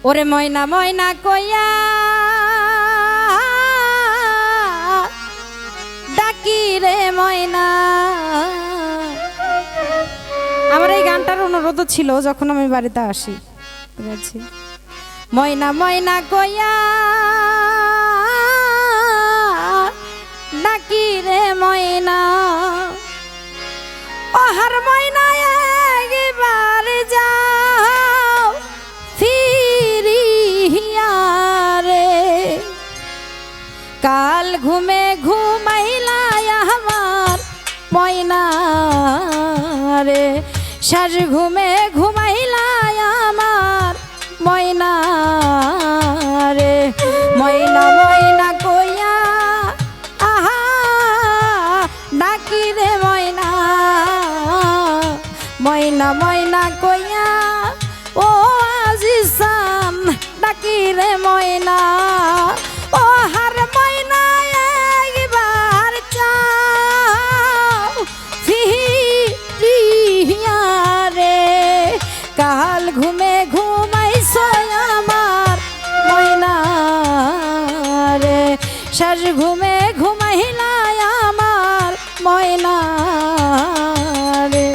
ওরে ময়না ময়না কইয়া ডাকি রে ময়না। আমার এই গানটার অনুরোধ ছিল যখন আমি বাড়িতে আসি, ময়না ময়না কইয়া ডাকি রে ময়না। ওহার ময়না একবার যাও ফিরিয়া রে, কাল ঘুমে ঘুমাইলা আমার ময়না রে, শেষ ঘুমে ঘুমাইলা আমার ময়না রে। ময়না ময়না কইয়া আহা ডাকি রে ময়না, ময়না ময়না কইয়া ও আজিসান ডাকি রে ময়না। ও হার ময়না একবার চাও ফিরিয়া রে, কাল ঘুমে ঘুমাইছো আমার ময়না রে, শেষ ঘুমে ঘুমাইলা আমার ময়না রে।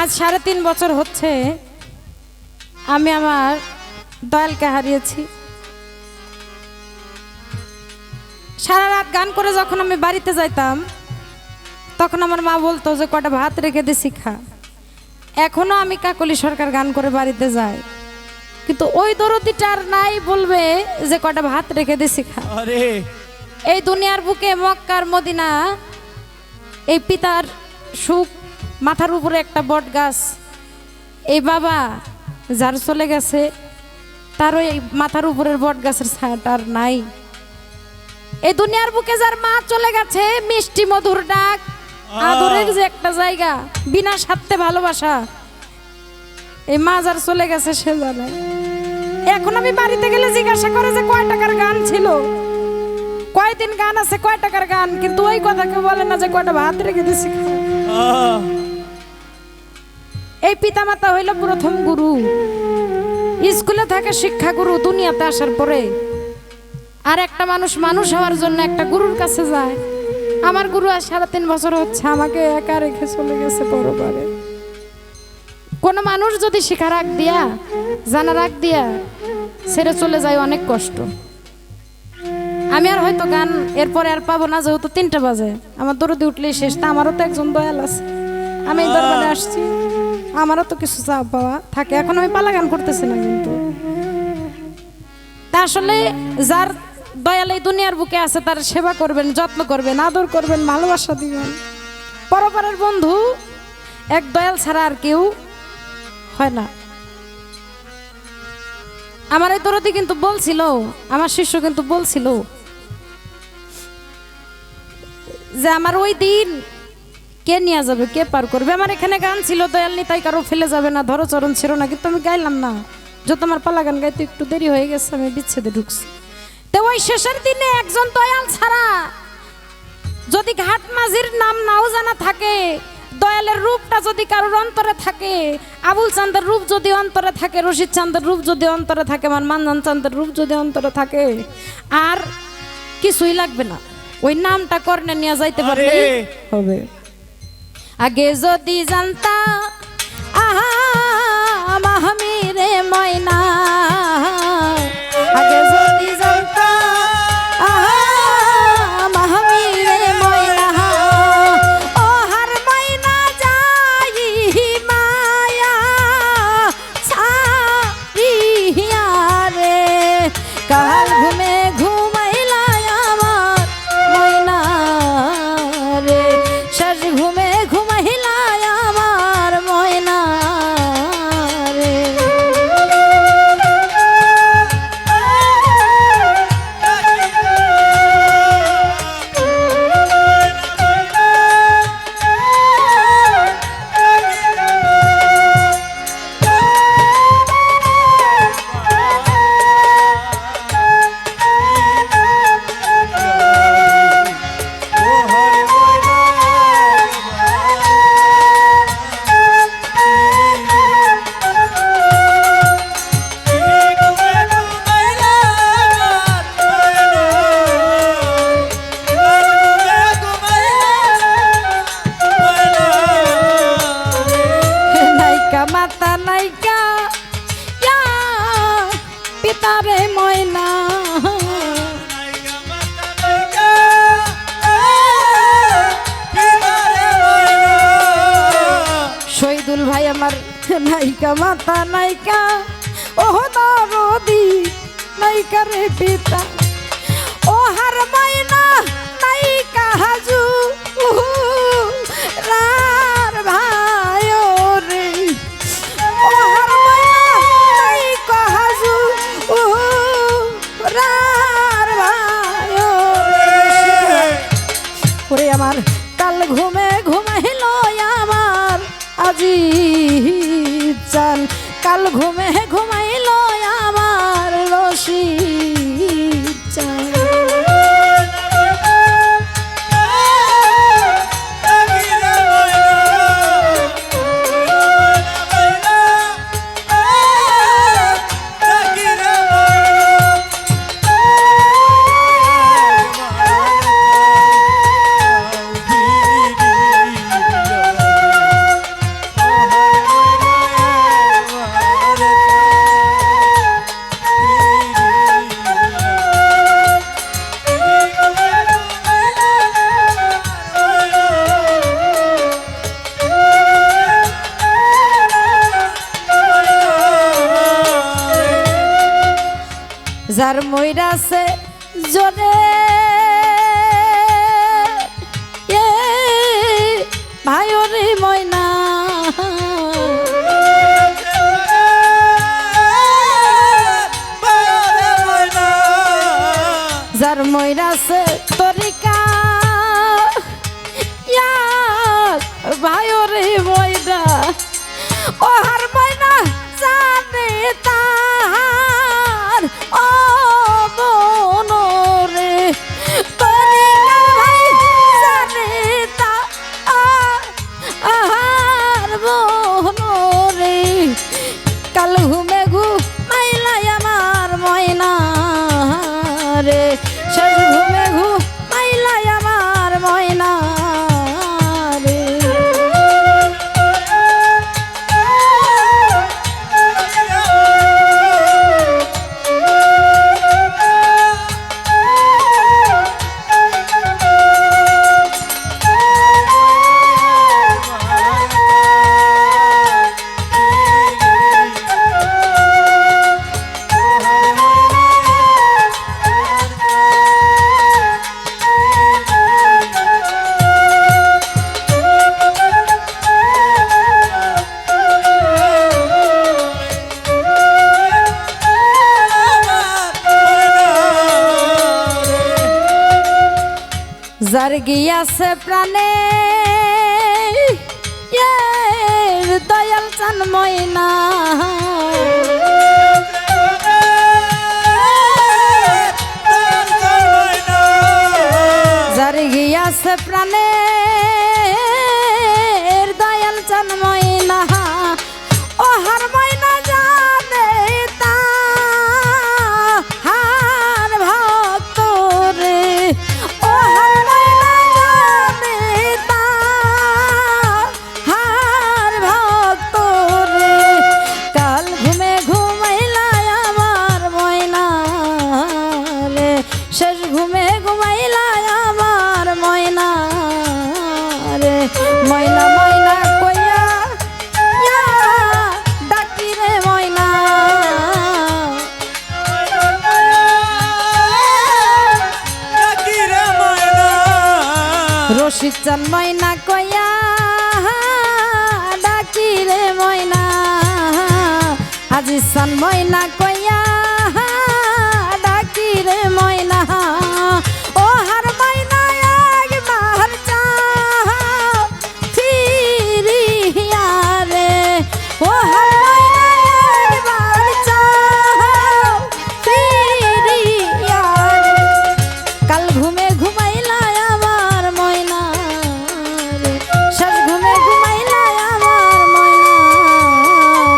আজ 3.5 বছর হচ্ছে আমি আমার দয়ালকে হারিয়েছি। সারা রাত গান করে যখন আমি বাড়িতে যাইতাম তখন আমার মা বলতো যে কটা ভাত রেখে দিছি খা। এখনো আমি কাকলি সরকার গান করে বাড়িতে যাই, কিন্তু ওই দরদিটা আর নাই বলবে যে কটা ভাত রেখে দিছি খা। এই দুনিয়ার বুকে মক্কার মদিনা, এই পিতার সুখ, মাথার উপরে একটা বট গাছ, এই বাবা যার চলে গেছে তার ওই মাথার উপরের বট গাছের ছায়াটার নাই। এই দুনিয়ার বুকে যার মা চলে গেছে, মিষ্টি মধুর ডাক, আদরের যে একটা জায়গা, বিনা স্বার্থে ভালোবাসা, এই মা যার চলে গেছে সে জানে। এখন আমি বাড়িতে গেলে জিজ্ঞাসা করে যে কয় টাকার গান ছিল, কয়দিন গান আছে, কয় টাকার গান, কিন্তু ওই কথা কেউ বলে না যে কয়টা ভাত রেখে দিছি। এই পিতামাতা হইল প্রথম গুরু, স্কুলে থাকে শিক্ষা গুরু, দুনিয়াতে আসার পরে আর একটা মানুষ মানুষ হওয়ার জন্য একটা গুরুর কাছে যায়। আমার গুরু আজ 3.5 বছর হচ্ছে আমাকে একা রেখে চলে গেছে পরবারে। কোন মানুষ যদি শিখা রাখ দিয়া, জানা রাখ দিয়া ছেড়ে চলে যায়, অনেক কষ্ট। আমি আর হয়তো গান এরপরে আর পাবো না, যেহেতু 3টা বাজে, আমার দরদি উঠলেই শেষ। তা আমারও তো একজন দয়াল আছে, আমি এই দরবারে আসছি, আমারও তো কিছু চাপ পাওয়া থাকে। এখন আমি পালা গান করতেছি না, কিন্তু তা আসলে যার দয়াল এই দুনিয়ার বুকে আছে তার সেবা করবেন, যত্ন করবেন, আদর করবেন, ভালোবাসা দিবেন। পরপারের বন্ধু এক দয়াল ছাড়া আর কেউ হয় না। আমার এই দরদি কিন্তু বলছিল, আমার শিষ্য কিন্তু বলছিল যে আমার ওই দিন কে নিয়ে যাবে, কে পার করবে। আমার এখানে গান ছিল দয়াল নিতাই কারো ফেলে যাবে না, ধরো চরণ ছিল না, কিন্তু আমি গাইলাম না। যত আমার পালা গান গাইতে একটু দেরি হয়ে গেছে, আমি বিচ্ছেদে ঢুকছি। তো ওই শেষের দিনে একজন দয়াল ছাড়া যদি ঘাট মাঝির নাম নাও জানা থাকে, দয়ালের রূপটা যদি কারোর অন্তরে থাকে, আবুল চাঁদের রূপ যদি অন্তরে থাকে, রশিদ চাঁদের রূপ যদি অন্তরে থাকে, আমার মানজান চাঁদের রূপ যদি অন্তরে থাকে, আর কিছুই লাগবে না, ওই নামটা কর্ণে নিয়ে যাইতে পারলে হবে। আগে যদি জানতা আহা মাহমি রে ময়না, আগে যদি জানতা আহা মাহমি রে ময়না, ও হার ময়না যাই মায়া ছাড়িয়া রে, কাল ঘুমে ঘুমাইলা আমার ময়না রে, শেষ আমার নাইকা মাতা নাইকা ওহ দরদি নাইকা রে পিতা ও হার মাইনা নাইকা হাজু রার ভাই রে ও হার মাইনা নাইকা হাজু রার ভাই রে ওরে আমার কাল ঘুমে ঘুমাইল আমার আজি চান কাল ঘুমে ঘুমাইল আমার রশি চান যার মইরাছে জনে ভাই রে ময়না যার মইরাছে তরিকা ভাই রে ময়না ও হার ময়না জানে তাহার ও বনরে তরিকা ভাই জানে তাহার বনরে কাল ঘুমে ঘুমাইলাই আমার ময়না রে শেষ ঘুমে ঘুমাইলাই আমার ময়না রে যার গিয়াছে প্রাণে দয়াল চান ময়না যার গিয়াছে প্রাণে দয়াল চান ময়না ও হার ময়না জানে তা হার ভক্ত রে ও হার ময়না জানে তা হার ভক্ত রে কাল ঘুমে ঘুমাইলা আমার ময়না রে শেষ ঘুমে ঘুমাইলা আমার ময়না রে ময়না ময়না কইয়া ডাকি রে ময়না রশিদ চান ময়না কইয়া ডাকি রে ময়না আজিজ চান ময়না কইয়া ডাকি রে ময়না ও হার ময়না একবার চাও ফিরিয়া রে ও হার ময়না একবার চাও ফিরিয়া রে কাল ঘুমে ঘুমাইলা আমার ময়না রে শেষ ঘুমে ঘুমাইলা আমার ময়না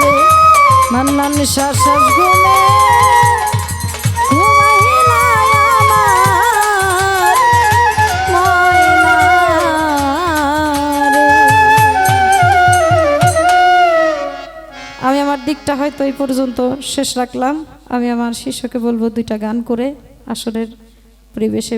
রে মান্নান শেষ ঘুমে ঘুমাইলা আমার ময়না রে। আমি আমার দিকটা হয়তো এই পর্যন্ত শেষ রাখলাম। আমি আমার শিষ্যকে বলবো দুইটা গান করে আসরের পরিবেশে